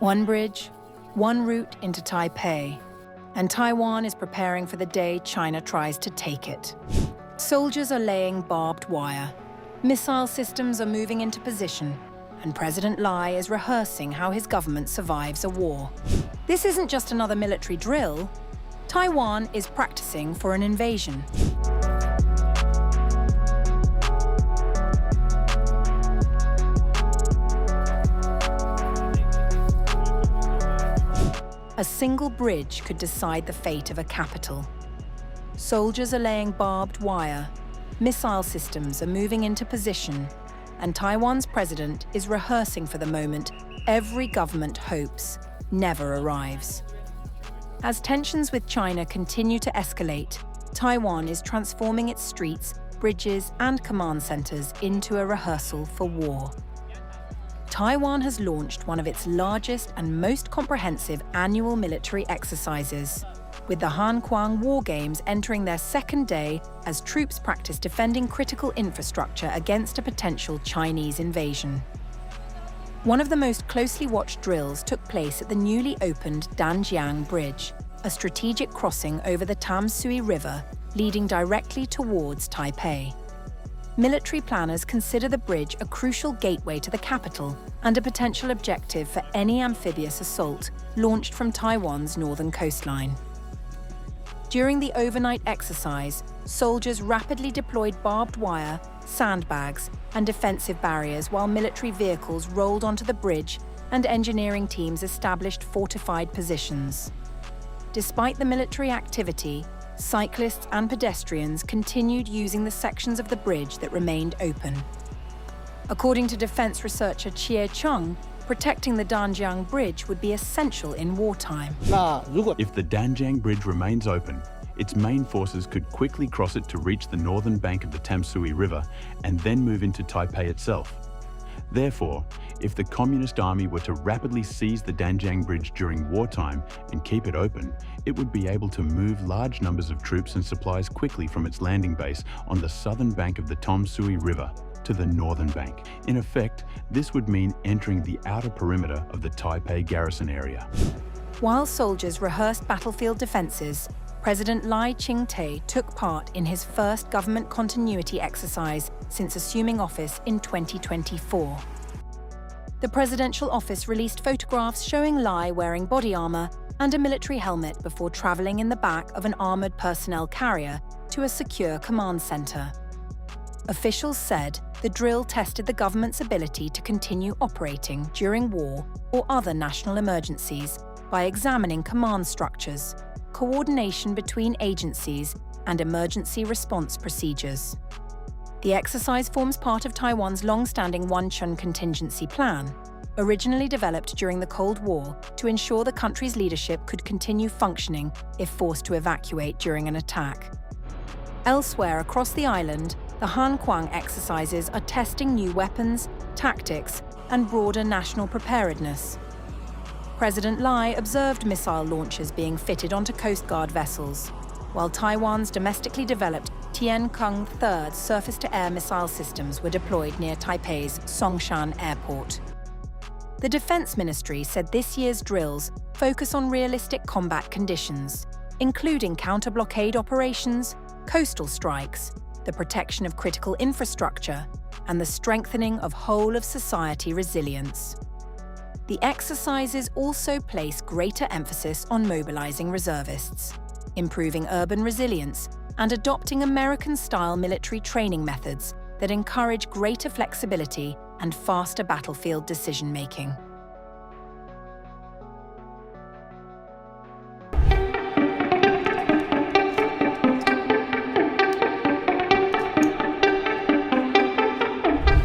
One bridge, one route into Taipei, and Taiwan is preparing for the day China tries to take it. Soldiers are laying barbed wire, missile systems are moving into position, and President Lai is rehearsing how his government survives a war. This isn't just another military drill. Taiwan is practicing for an invasion. A single bridge could decide the fate of a capital. Soldiers are laying barbed wire, missile systems are moving into position, and Taiwan's president is rehearsing for the moment every government hopes never arrives. As tensions with China continue to escalate, Taiwan is transforming its streets, bridges, and command centers into a rehearsal for war. Taiwan has launched one of its largest and most comprehensive annual military exercises, with the Han Kuang War Games entering their second day as troops practice defending critical infrastructure against a potential Chinese invasion. One of the most closely watched drills took place at the newly opened Danjiang Bridge, a strategic crossing over the Tamsui River leading directly towards Taipei. Military planners consider the bridge a crucial gateway to the capital and a potential objective for any amphibious assault launched from Taiwan's northern coastline. During the overnight exercise, soldiers rapidly deployed barbed wire, sandbags, and defensive barriers while military vehicles rolled onto the bridge and engineering teams established fortified positions. Despite the military activity, cyclists and pedestrians continued using the sections of the bridge that remained open. According to defense researcher Chie Chung, protecting the Danjiang Bridge would be essential in wartime. If the Danjiang Bridge remains open, its main forces could quickly cross it to reach the northern bank of the Tamsui River and then move into Taipei itself. Therefore, if the Communist Army were to rapidly seize the Danjiang Bridge during wartime and keep it open, it would be able to move large numbers of troops and supplies quickly from its landing base on the southern bank of the Tamsui River to the northern bank. In effect, this would mean entering the outer perimeter of the Taipei garrison area. While soldiers rehearsed battlefield defenses, President Lai Ching-te took part in his first government continuity exercise since assuming office in 2024. The presidential office released photographs showing Lai wearing body armor and a military helmet before traveling in the back of an armored personnel carrier to a secure command center. Officials said the drill tested the government's ability to continue operating during war or other national emergencies by examining command structures, coordination between agencies, and emergency response procedures. The exercise forms part of Taiwan's long-standing One-Chun contingency plan, originally developed during the Cold War to ensure the country's leadership could continue functioning if forced to evacuate during an attack. Elsewhere across the island, the Han Kuang exercises are testing new weapons, tactics, and broader national preparedness. President Lai observed missile launchers being fitted onto Coast Guard vessels, while Taiwan's domestically developed Tiancong 3rd surface-to-air missile systems were deployed near Taipei's Songshan Airport. The Defense Ministry said this year's drills focus on realistic combat conditions, including counter-blockade operations, coastal strikes, the protection of critical infrastructure, and the strengthening of whole-of-society resilience. The exercises also place greater emphasis on mobilizing reservists, improving urban resilience, and adopting American-style military training methods that encourage greater flexibility and faster battlefield decision-making.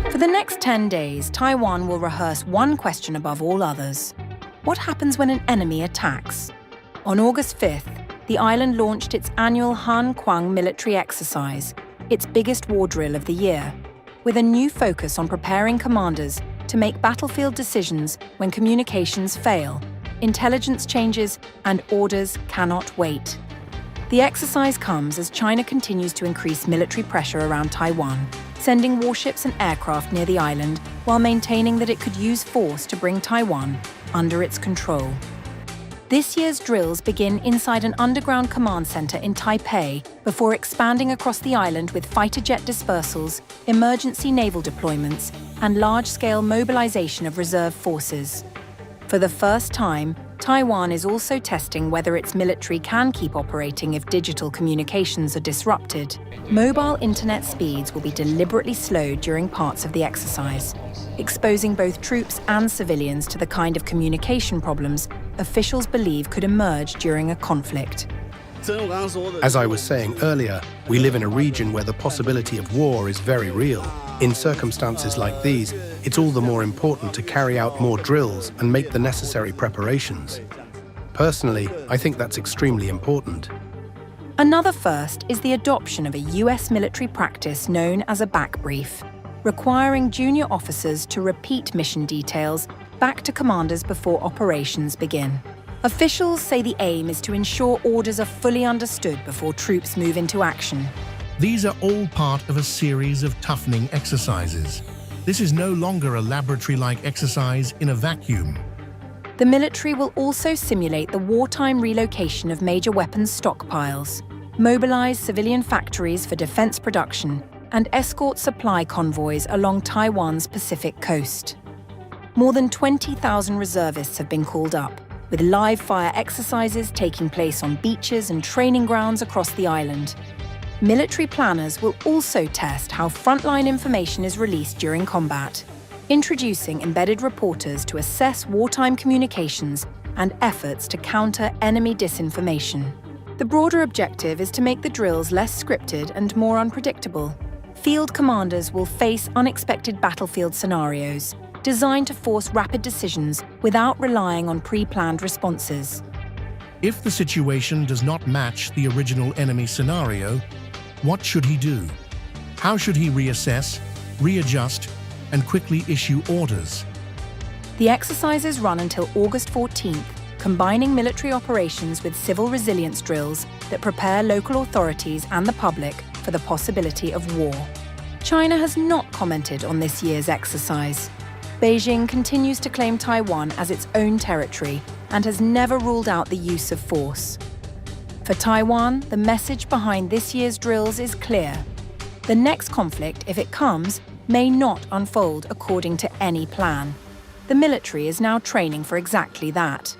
For the next 10 days, Taiwan will rehearse one question above all others. What happens when an enemy attacks? On August 5th, the island launched its annual Han Kuang military exercise, its biggest war drill of the year, with a new focus on preparing commanders to make battlefield decisions when communications fail, intelligence changes, and orders cannot wait. The exercise comes as China continues to increase military pressure around Taiwan, sending warships and aircraft near the island while maintaining that it could use force to bring Taiwan under its control. This year's drills begin inside an underground command center in Taipei before expanding across the island with fighter jet dispersals, emergency naval deployments, and large-scale mobilization of reserve forces. For the first time, Taiwan is also testing whether its military can keep operating if digital communications are disrupted. Mobile internet speeds will be deliberately slowed during parts of the exercise, exposing both troops and civilians to the kind of communication problems officials believe could emerge during a conflict. As I was saying earlier, we live in a region where the possibility of war is very real. In circumstances like these, it's all the more important to carry out more drills and make the necessary preparations. Personally, I think that's extremely important. Another first is the adoption of a US military practice known as a back brief, requiring junior officers to repeat mission details back to commanders before operations begin. Officials say the aim is to ensure orders are fully understood before troops move into action. These are all part of a series of toughening exercises. This is no longer a laboratory-like exercise in a vacuum. The military will also simulate the wartime relocation of major weapons stockpiles, mobilize civilian factories for defense production, and escort supply convoys along Taiwan's Pacific coast. More than 20,000 reservists have been called up, with live fire exercises taking place on beaches and training grounds across the island. Military planners will also test how frontline information is released during combat, introducing embedded reporters to assess wartime communications and efforts to counter enemy disinformation. The broader objective is to make the drills less scripted and more unpredictable. Field commanders will face unexpected battlefield scenarios, designed to force rapid decisions without relying on pre-planned responses. If the situation does not match the original enemy scenario, what should he do? How should he reassess, readjust, and quickly issue orders? The exercises run until August 14th, combining military operations with civil resilience drills that prepare local authorities and the public for the possibility of war. China has not commented on this year's exercise. Beijing continues to claim Taiwan as its own territory and has never ruled out the use of force. For Taiwan, the message behind this year's drills is clear. The next conflict, if it comes, may not unfold according to any plan. The military is now training for exactly that.